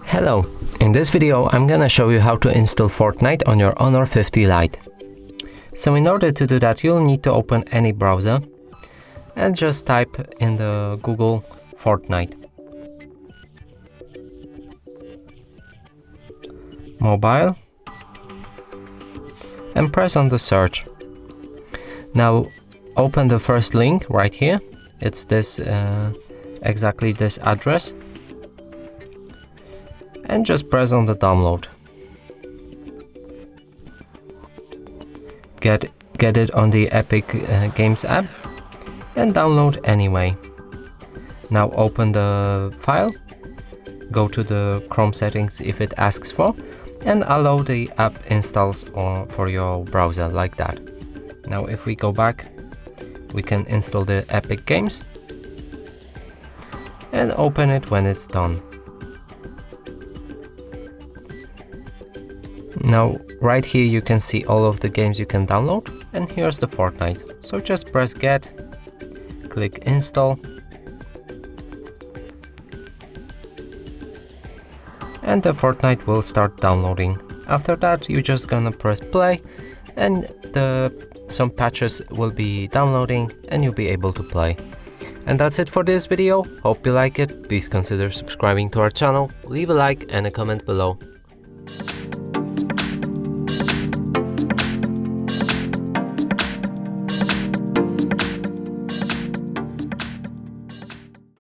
Hello, in this video I'm gonna show you how to install Fortnite on your Honor 50 Lite. So in order to do that, you'll need to open any browser and just type in the Google Fortnite. Mobile, and press on the search. Now open the first link right here. It's this exactly this address, and just press on the download. Get it on the Epic Games app and download anyway. Now open the file, go to the Chrome settings if it asks for, and allow the app installs for your browser like that. Now if we go back, we can install the Epic Games and open it when it's done. Now right here you can see all of the games you can download, and here's the Fortnite. So just press get, click install, and the Fortnite will start downloading. After that you're just gonna press play, and some patches will be downloading and you'll be able to play. And that's it for this video. Hope you like it. Please consider subscribing to our channel, leave a like and a comment below.